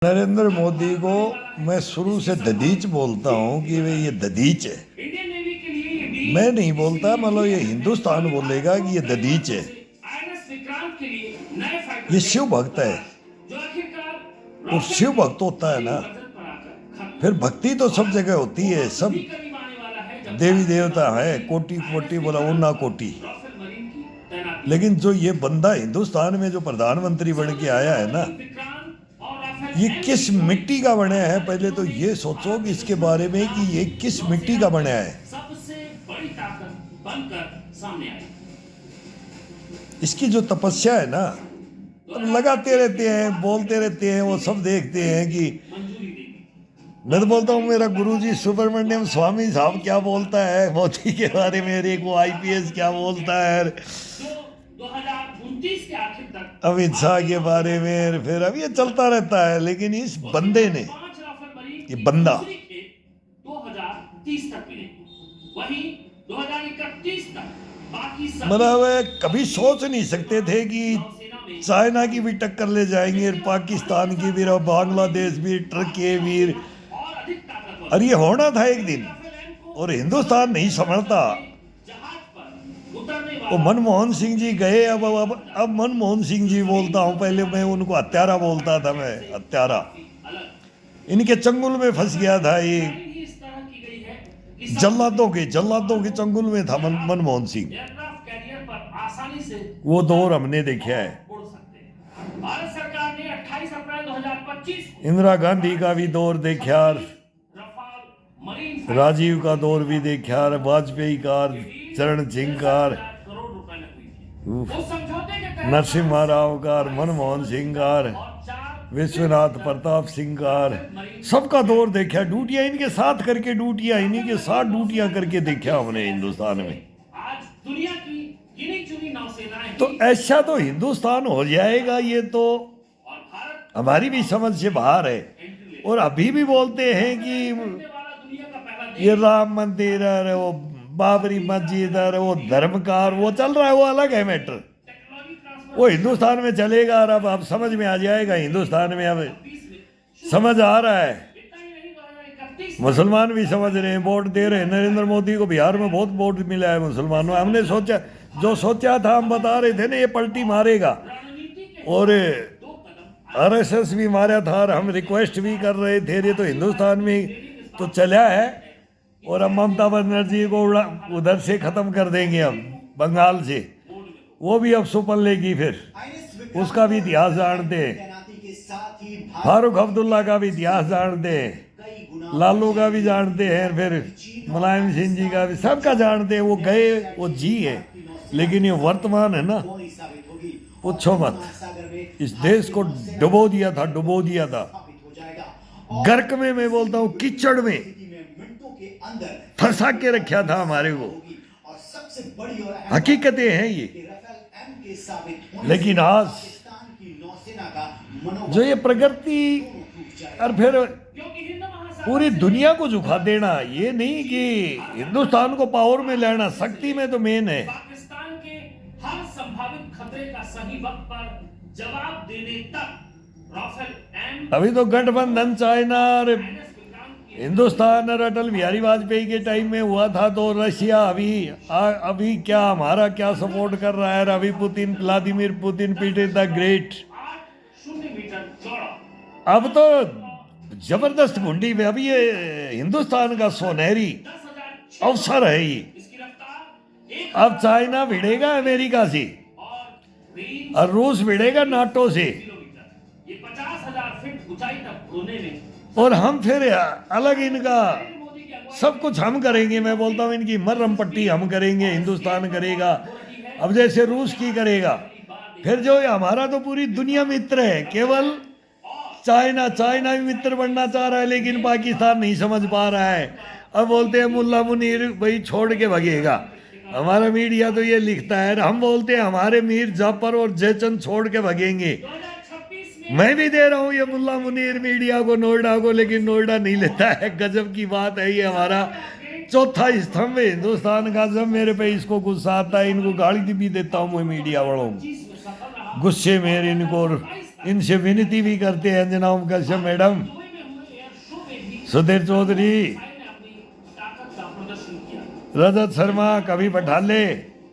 नरेंद्र मोदी को मैं शुरू से ददीच बोलता हूँ कि वे ये ददीच है। मैं नहीं बोलता, मतलब ये हिंदुस्तान बोलेगा कि ये ददीच है। ये शिव भक्त है और शिव भक्त होता है ना, फिर भक्ति तो सब जगह होती है, सब देवी देवता है, कोटि कोटि बोला उन्ना कोटि। लेकिन जो ये बंदा हिंदुस्तान में जो प्रधानमंत्री बन के आया है ना, ये किस मिट्टी का बना है? पहले तो ये सोचो कि इसके बारे में कि ये किस मिट्टी का बना है। सबसे बड़ी ताकत बनकर सामने आई। इसकी जो तपस्या है ना, अब लगाते रहते हैं, बोलते रहते हैं, वो सब देखते हैं कि मैं तो बोलता हूँ मेरा गुरुजी सुब्रमण्यम स्वामी साहब क्या बोलता है मोदी के बारे में, एक वो आईपीएस क्या बोलता है, 2029 के आखिर तक अमित शाह के बारे में, फिर अब ये चलता रहता है। लेकिन इस बंदे ने, 5 राफेल मरीन ये बंदा 2030 तक मिले, वहीं 2031 तक बाकी सब मतलब कभी सोच नहीं सकते थे कि चाइना की भी टक्कर ले जाएंगे, पाकिस्तान की भी, और बांग्लादेश भी, टर्की भी, और अधिक ताकतवर और ये होना था एक दिन। और हिंदुस्तान नहीं समझता। जहाज पर उतरने वो वाला मनमोहन सिंह जी गए, अब मनमोहन सिंह जी बोलता हूँ, पहले मैं उनको हत्यारा बोलता था, मैं हत्यारा। अलग इनके चंगुल में फंस गया था ये, ही इस तरह की गई है कि जल्लादों के चंगुल में था मनमोहन सिंह। एयरक्राफ्ट कैरियर पर आसानी से वो दौर हमने देखा है। उड़ सकते हैं। भारत सरकार ने 28 अप्रैल 2025 को इंदिरा गांधी का भी दौर देखा, रफाल मरीन राजीव का दौर भी देखा, वाजपेयी का, चरण सिंह का, करोड़ रुपए में हुई थी। उफ, उस समझौते के तहत नरसिम्हा राव का, मनमोहन सिंह का, और 4 विश्वनाथ प्रताप सिंह का, सबका दौर देखा। ड्यूटियां इनके साथ करके, ड्यूटियां इन्हीं के साथ ड्यूटियां करके देखा हमने हिंदुस्तान में। आज दुनिया की गिनी चुनी नौसेनाएं तो ऐसा तो हिंदुस्तान हो जाएगा, ये तो और भारत हमारी भी समझ से बाहर है। और अभी भी बोलते हैं कि करने वाला दुनिया का पहला ये राम मंदिर है, वो बाबरी मस्जिद है, वो धर्मकार, वो चल रहा है, वो अलग है मैटर। टेक्नोलॉजी ट्रांसफर वो हिंदुस्तान में चलेगा, और अब समझ में आ जाएगा हिंदुस्तान में, अब 20 में समझ आ रहा है। इतना ही नहीं 2031 मुसलमान भी समझ रहे हैं, वोट दे रहे हैं। नरेंद्र मोदी को बिहार में बहुत वोट मिला है मुसलमानों। हमने सोचा था, हम बता रहे थे ना ये पलटी मारेगा, रणनीति के और 2 कदम आरएसएस भी मारा था, और हम रिक्वेस्ट भी कर रहे थे। ये तो हिंदुस्तान में तो चला है, और अब ममता बनर्जी को उधर से खत्म कर देंगे, हम बंगाल से, वो भी अब सुपन लेगी। फिर उसका भी इतिहास जानते हैं, फारूक अब्दुल्ला का भी इतिहास जानते हैं, लालू का भी जानते हैं, फिर मुलायम सिंह जी का भी, सबका जानते हैं। वो गए, वो जी है, लेकिन ये वर्तमान है ना, पूछो मत। इस देश को डुबो दिया था गर्क में, मैं बोलता हूँ कीचड़ में फंसा के रखा था हमारे को। हकीकतें हैं ये। लेकिन आज जो ये प्रगति, और फिर क्योंकि हिंद महासागर पूरी दुनिया को झुका देना, ये नहीं कि हिंदुस्तान को पावर में लेना, शक्ति में तो मेन है। पाकिस्तान के हर संभावित खतरे का सही वक्त पर जवाब देने तक राफेल एम अभी तो गठबंधन चाइना और विक्रांत की हिंदुस्तान और अटल बिहारी वाजपेयी के टाइम में हुआ था, तो रशिया अभी क्या हमारा क्या सपोर्ट कर रहा है। अभी Putin, Vladimir Putin, Peter the Great, 8 metre चौड़ा अब तो जबरदस्त घुंडी में। अभी ये हिंदुस्तान का सुनहरी 10,000 अवसर है ये। इसकी रफ्तार 1 अब चाइना भिड़ेगा अमेरिका से, और रेंज और रूस भिड़ेगा नाटो से, किलोमीटर। ये 50,000 फीट ऊंचाई तक होने में और हम फिर अलग इनका मोदी की अगुवाई सब कुछ हम करेंगे। मैं बोलता हूँ इनकी मर्रम पट्टी हम करेंगे, हिंदुस्तान करेगा। अब जैसे रूस की करेगा, फिर जो हमारा तो पूरी दुनिया मित्र है, केवल चाइना भी मित्र बनना चाह रहा है, लेकिन पाकिस्तान नहीं समझ पा रहा है। अब बोलते हैं मुल्ला मुनीर भाई छोड़ के भगेगा। हमारा मीडिया तो ये लिखता है, हम बोलते हैं हमारे मीर जाफर और जयचंद छोड़ के भगेंगे। 2026 में मैं भी दे रहा हूँ ये मुल्ला मुनीर मीडिया को, नोएडा को, लेकिन नोएडा नहीं लेता है। गजब की बात है, ये हमारा चौथा स्तंभ है हिंदुस्तान का। जब मेरे पे इसको गुस्सा आता है, इनको गाली भी देता हूँ मैं मीडिया वालों को, गुस्से में इनको। इनसे विनती भी करते हैं अंजना ओम कश्यप मैडम, दुबई में हुए एयर शो में भी सुधीर चौधरी, भाई ने अपनी ताकत का प्रदर्शन किया। रजत शर्मा, कभी बठाले,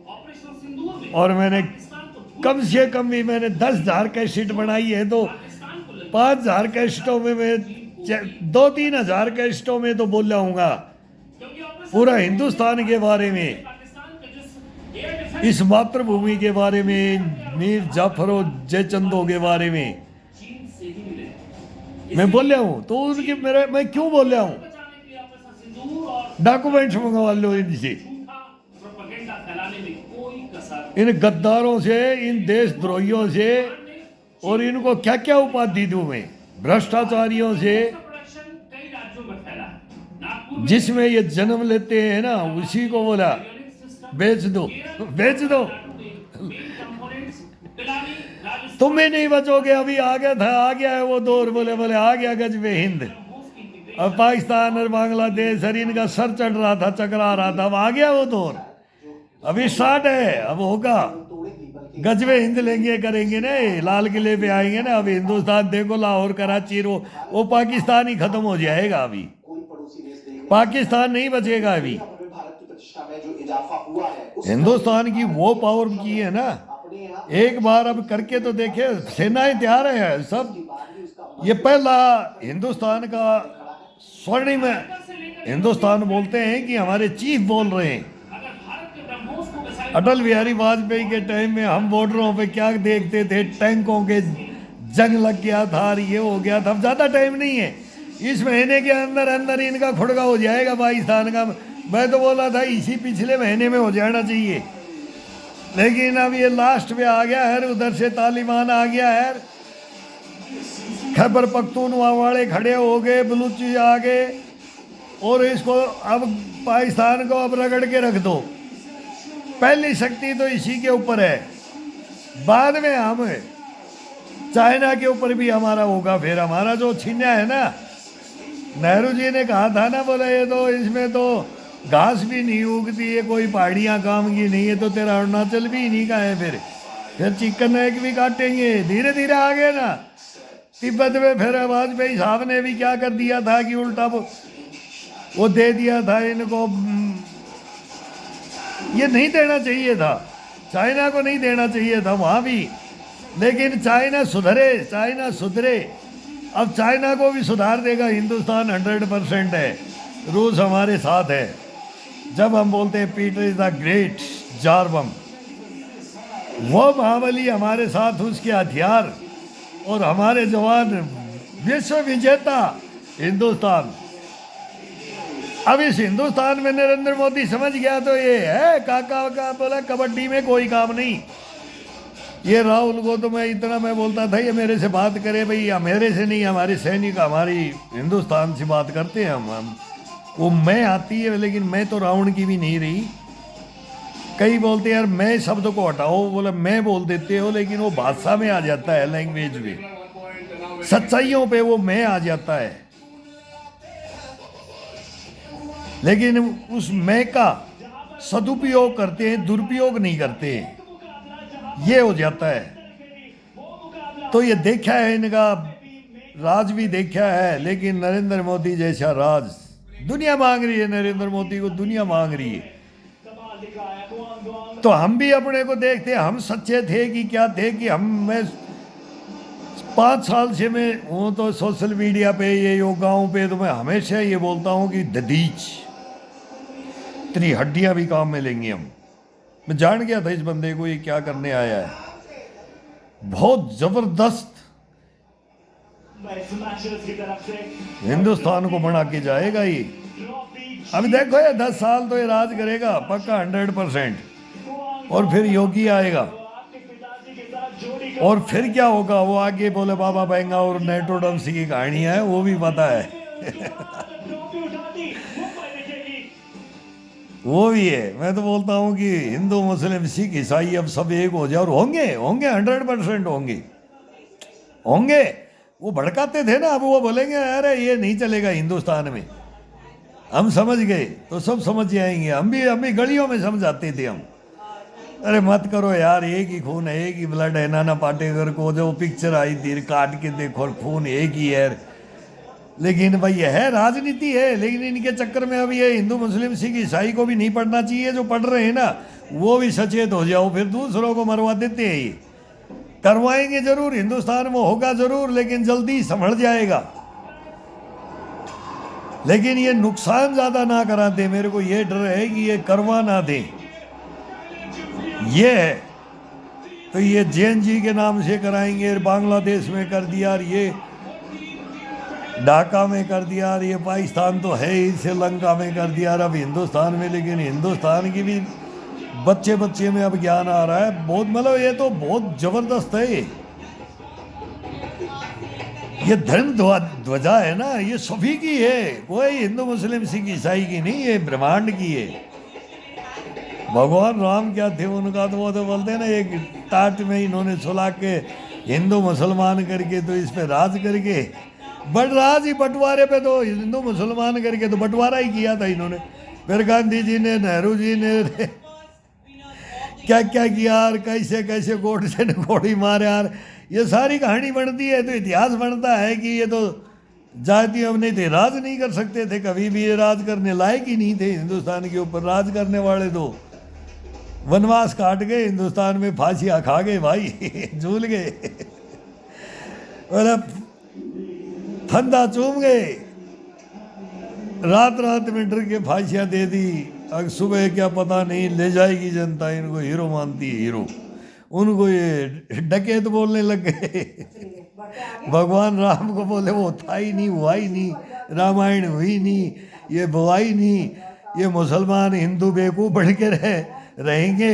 ऑपरेशन सिंदूर में और मैंने पाकिस्तान को कम से कम भी मैंने 10,000 कैसेट बनाई है, तो पाकिस्तान को लगी 5,000 कैसेटों में मैं 2-3 हज़ार कैसेटों में तो बोल जाऊंगा क्योंकि ऑपरेशन पूरा हिंदुस्तान के बारे में, पाकिस्तान के जिस एयर डिफेंस इस मातृभूमि के बारे में, मीर जाफर और जयचंदों के बारे में चीन से ही मिले। मैं बोल रहा हूँ, तो उनके मेरे मैं क्यों बोल रहा हूँ? बचाने के लिए ऑपरेशन सिंदूर और डॉक्यूमेंट्स मंगवा लो इनसे, झूठा प्रोपेगेंडा फैलाने में कोई कसर इन गद्दारों से, इन देशद्रोहियों से, और इनको क्या क्या उपाधि दूं मैं, भ्रष्टाचारियों से, प्रोडक्शन कई राज्यों में फैला है। नागपुर में जिसमें ये जन्म लेते हैं ना, उसी को बोला एवियोनिक्स सिस्टम, बेच दो, बेच दो, मेन कंपोनेंट्स पिलानी, राजस्थान तुम्हें नहीं बचोगे। अभी आ गया था, आ गया है वो दौर, बोले बोले आ गया गजबे हिंद। की इंटीग्रेशन अब पाकिस्तान और बांग्लादेश और इनका सर चढ़ रहा था, चकरा रहा था, अब आ गया वो दौर, अभी स्टार्ट है, अब होगा। गजबे हिंद लेंगे, करेंगे ना, लाल किले पे आएंगे ना। अभी हिंदुस्तान देखो, लाहौर कराची वो पाकिस्तान ही खत्म हो जाएगा। अभी पाकिस्तान नहीं बचेगा। अभी हिंदुस्तान की वो पावर की है ना, एक बार अब करके तो देखे, सेनाएं तैयार है सब। ये पहला हिंदुस्तान का स्वर्णिम हिंदुस्तान बोलते हैं कि हमारे चीफ बोल रहे हैं। अगर भारत के ब्रह्मोस को मिसाइल अटल बिहारी वाजपेयी के टाइम में हम बॉर्डरों पे क्या देखते थे, टैंकों के जंग लग गया था, और ये हो गया था। अब ज़्यादा टाइम नहीं है, इस महीने के अंदर अंदर इनका खुड़गा हो जाएगा पाकिस्तान का। मैं तो बोला था इसी पिछले महीने में हो जाना चाहिए, लेकिन अब ये लास्ट में आ गया है। उधर से तालिबान आ गया है, खैबर पख्तूनख्वा वाले खड़े हो गए, बलूची आ गए, और इसको अब पाकिस्तान को अब रगड़ के रख दो। पहली शक्ति तो इसी के ऊपर है, बाद में हम चाइना के ऊपर भी हमारा होगा। फिर हमारा जो छीना है ना, नेहरू जी ने कहा था ना, बोला ये तो इसमें तो घास भी नहीं उगती है, कोई पहाड़ियाँ काम की नहीं है, तो तेरा अरुणाचल भी नहीं का है। फिर चिकन नेक भी काटेंगे। धीरे धीरे आ गए ना तिब्बत में। फिर वाजपेयी साहब ने भी क्या कर दिया था कि उल्टा वो दे दिया था इनको, ये नहीं देना चाहिए था, चाइना को नहीं देना चाहिए था वहाँ भी। लेकिन चाइना सुधरे, चाइना सुधरे, अब चाइना को भी सुधार देगा हिंदुस्तान। 100% है, रूस हमारे साथ है। जब हम बोलते हैं Peter is the great Jarbom, वो महाबली हमारे साथ, उसके हथियार और हमारे जवान, विश्व विजेता हिंदुस्तान। अब इस हिंदुस्तान में नरेंद्र मोदी समझ गया तो ये है, काका का बोला कबड्डी में कोई काम नहीं। ये राहुल को तो मैं बोलता था ये मेरे से बात करे भाई, या मेरे से नहीं, हमारे सैनिक हमारी हिंदुस्तान से बात करते हैं हम वो मैं आती है, लेकिन मैं तो रावण की भी नहीं रही। कई बोलते यार मैं शब्द को हटाओ, बोले मैं बोल देते हो, लेकिन वो भाषा में आ जाता है, लैंग्वेज में, सच्चाइयों पे वो मैं आ जाता है। लेकिन उस मैं का सदुपयोग करते हैं, दुरुपयोग नहीं करते, ये हो जाता है। तो ये देखा है, इनका राज भी देखा है, लेकिन नरेंद्र मोदी जैसा राज दुनिया मांग रही है। नरेंद्र मोदी को दुनिया मांग रही है। तो हम भी अपने को देखते, हम सच्चे थे कि क्या थे कि मैं 5 साल से मैं हूँ तो सोशल मीडिया पे, ये योगाओं पे, तो मैं हमेशा ये बोलता हूँ कि ददीच तेरी हड्डियाँ भी काम में लेंगी हम। मैं जान गया था इस बंदे को ये क्या करने आया है, बहुत जबरदस्त हिंदुस्तान को बना के जाएगा ये। अभी देखो ये 10 साल तो ये राज करेगा पक्का 100%, और फिर योगी आएगा, और फिर क्या होगा वो आगे बोले बाबा बेंगा और नेटोडम्स की कहानियां है, वो भी पता है। वो भी है। मैं तो बोलता हूँ कि हिंदू मुस्लिम सिख ईसाई अब सब एक हो जाए, और होंगे 100% होंगे। वो भड़काते थे ना, अब वो बोलेंगे अरे ये नहीं चलेगा हिंदुस्तान में, हम समझ गए तो सब समझ जाएंगे। हम भी गलियों में समझाते थे हम, अरे मत करो यार, एक ही खून है, एक ही ब्लड है। नाना पाटेकर को जो पिक्चर आई थी काट के देखो, खून एक ही है। लेकिन भाई यह है राजनीति है, लेकिन इनके चक्कर में अब ये हिंदू मुस्लिम सिख ईसाई को भी नहीं पढ़ना चाहिए। जो पढ़ रहे हैं ना वो भी सचेत हो जाओ, फिर दूसरों को मरवा देते हैं। ये करवाएंगे जरूर, हिंदुस्तान में होगा जरूर, लेकिन जल्दी संभल जाएगा। लेकिन ये नुकसान ज्यादा ना करा दे, मेरे को ये डर है कि ये करवा ना दे। ये है तो ये जेएनजी के नाम से कराएंगे, बांग्लादेश में कर दिया, और ये ढाका में कर दिया, और ये पाकिस्तान तो है ही, श्रीलंका में कर दिया, और अब हिंदुस्तान में। लेकिन हिंदुस्तान की भी बच्चे बच्चे में अब ज्ञान आ रहा है बहुत। मतलब ये तो बहुत जबरदस्त है। ये धर्म ध्वजा है ना, ये सभी की है, कोई हिंदू मुस्लिम सिख ईसाई की नहीं, ये ब्रह्मांड की है। भगवान राम क्या थे उनका, तो वो तो बोलते हैं ना, एक टाट में इन्होंने सुला के हिंदू मुसलमान करके, तो इस पे राज करके राज ही बंटवारे पे, तो हिंदू मुसलमान करके तो बंटवारा ही किया था इन्होंने। फिर गांधी जी ने, नेहरू जी ने क्या क्या किया, और कैसे कैसे गोड से गोड़ी मारे, यार ये सारी कहानी बनती है। तो इतिहास बनता है कि ये तो जाति अब नहीं थे, राज नहीं कर सकते थे कभी भी, ये राज करने लायक ही नहीं थे हिंदुस्तान के ऊपर। राज करने वाले तो वनवास काट गए, हिंदुस्तान में फांसियाँ खा गए भाई झूल गए और फंदा चूम गए, रात रात में डर के फांसियाँ दे दी। अब सुबह क्या पता नहीं ले जाएगी जनता, इनको हीरो मानती है, हीरो। उनको ये डकैत बोलने लग गए भगवान राम को बोले वो था ही नहीं, हुआ ही नहीं, रामायण हुई नहीं, ये बुआ ही नहीं, ये मुसलमान हिंदू बेवकूफ़ बन के रहेंगे,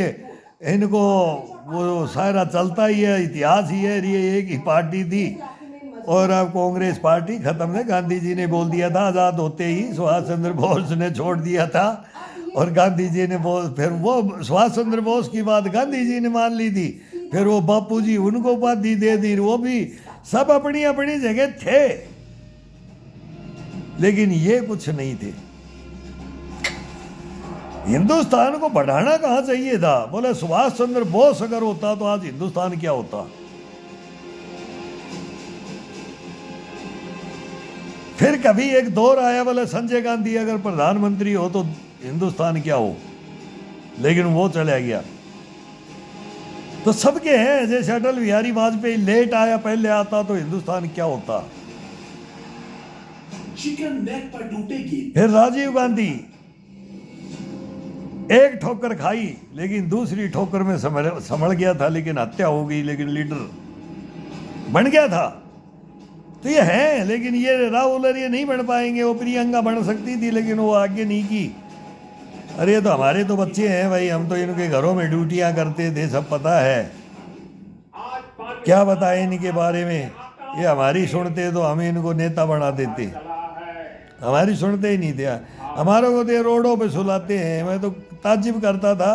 इनको वो सारा चलता ही है, इतिहास ही है। ये एक ही पार्टी थी और अब कांग्रेस पार्टी खत्म है। गांधी जी ने बोल दिया था आज़ाद होते ही, सुभाष चंद्र बोस ने छोड़ दिया था, और गांधी जी ने फिर वो सुभाष चंद्र बोस की बात गांधी जी ने मान ली थी, फिर वो बापू जी उनको उपाधि दे दी। वो भी सब अपनी अपनी जगह थे, लेकिन ये कुछ नहीं थे। हिंदुस्तान को बढ़ाना कहाँ चाहिए था? बोले सुभाष चंद्र बोस अगर होता तो आज हिंदुस्तान क्या होता। फिर कभी एक दौर आया, बोले संजय गांधी अगर प्रधानमंत्री हो तो हिंदुस्तान क्या हो, लेकिन वो चला गया। तो सबके हैं, जैसे अटल बिहारी वाजपेयी लेट आया, पहले आता तो हिंदुस्तान क्या होता। चिकन नेक पर टूटेगी। फिर राजीव गांधी एक ठोकर खाई, लेकिन दूसरी ठोकर में संभल गया था, लेकिन हत्या हो गई, लेकिन लीडर बन गया था। तो ये है, लेकिन ये राहुल और ये नहीं बन पाएंगे। वो प्रियंका बन सकती थी, लेकिन वो आगे नहीं की। अरे तो हमारे तो बच्चे हैं भाई, हम तो इनके घरों में ड्यूटियां करते थे, सब पता है। क्या बताएं इनके बारे में, ये हमारी सुनते तो हमें इनको नेता बना देते, हमारी सुनते ही नहीं थे। हमारे को तो रोडों पे सुलाते हैं। मैं तो ताज्जुब करता था,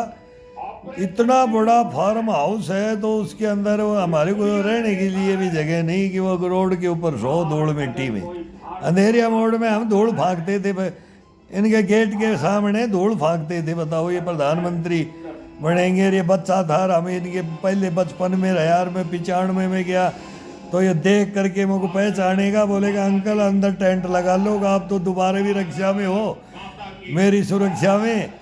इतना बड़ा फार्म हाउस है तो उसके अंदर हमारे को रहने के लिए भी जगह नहीं कि वो रोड के ऊपर सो धूल मिट्टी में, अंधेरिया मोड़ में हम धूल फाँकते थे, इनके गेट के सामने धूल फाँकते थे। बताओ ये प्रधानमंत्री बनेंगे। ये बच्चा था, हम इनके पहले बचपन में रहा, यार मैं 95 में गया तो ये देख करके मेरे को पहचानेगा, बोलेगा अंकल अंदर टेंट लगा लो, आप तो दोबारा भी रक्षा में हो मेरी सुरक्षा में।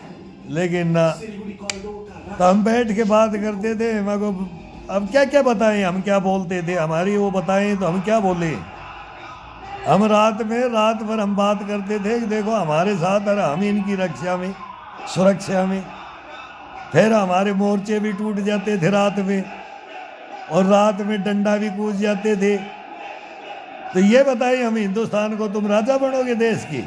लेकिन ना, तो हम बैठ के बात करते थे। मेरे को अब क्या क्या बताएं, हम क्या बोलते थे, हमारी वो बताएं तो हम क्या बोले। हम रात भर हम बात करते थे कि देखो हमारे साथ और हम इनकी रक्षा में, सुरक्षा में। फिर हमारे मोर्चे भी टूट जाते थे रात में, और रात में डंडा भी कूद जाते थे। तो ये बताइए हम हिंदुस्तान को तुम राजा बनोगे देश की?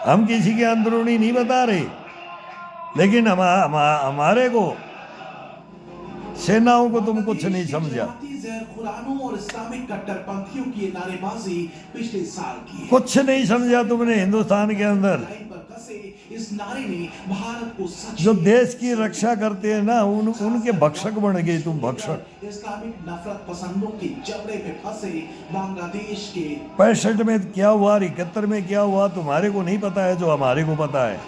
हम किसी के अंदरूनी नहीं बता रहे, लेकिन हमारे को सेनाओं को तुम कुछ नहीं समझा। खुरानों और इस्लामिक कट्टरपंथियों की ये नारेबाजी पिछले साल की, कुछ नहीं समझा तुमने हिंदुस्तान के अंदर। इस नारे ने भारत को जो देश की रक्षा करते हैं ना, उनके भक्षक बन गए तुम, भक्षक। इस्लामिक नफरत पसंदों के जबड़े में फंसे बांग्लादेश के 65 में क्या हुआ, 71 में क्या हुआ, तुम्हारे को नहीं पता है जो हमारे को पता है।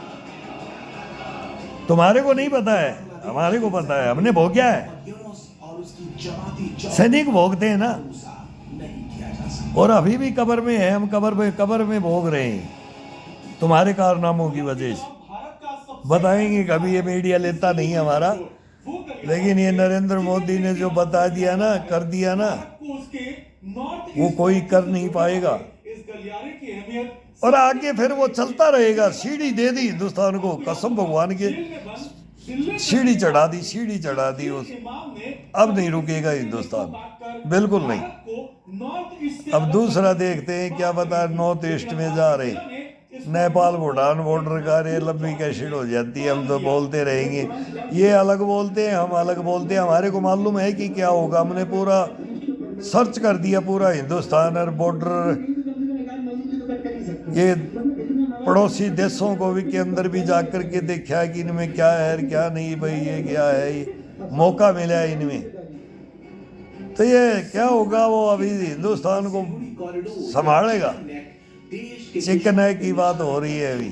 तुम्हारे को नहीं पता है, हमारे को पता है, हमने भोगा है। यूनुस और उसकी जमाती जौहर सैनिक भोगते हैं ना, भरोसा नहीं किया जा सकता। और अभी भी कब्र में है, हम कब्र में भोग रहे हैं तुम्हारे कारनामों की वजह से। बताएंगे, कभी ये मीडिया लेता नहीं है हमारा, लेकिन ये नरेंद्र मोदी ने जो बता दिया ना, कर दिया ना, वो कोई कर नहीं पाएगा। और आगे फिर वो चलता रहेगा। सीढ़ी दे दी हिंदुस्तान को, कसम भगवान के, सीढ़ी चढ़ा दी, सीढ़ी चढ़ा दी उस। अब नहीं रुकेगा हिंदुस्तान, बिल्कुल नहीं। अब दूसरा देखते हैं, क्या पता नॉर्थ ईस्ट में जा रहे, नेपाल भूटान बॉर्डर का रे लंबी कैसेट हो जाती है। हम तो बोलते रहेंगे, ये अलग बोलते हैं, हम अलग बोलते हैं। हमारे को मालूम है कि क्या होगा। हमने पूरा सर्च कर दिया, पूरा हिंदुस्तान और बॉर्डर, ये पड़ोसी देशों को भी के अंदर भी जा कर के देखा कि इनमें क्या है क्या नहीं, भाई ये क्या है, ये मौका मिला है इनमें। तो ये क्या होगा, वो अभी हिंदुस्तान को संभालेगा। चिकन है की बात हो रही है अभी।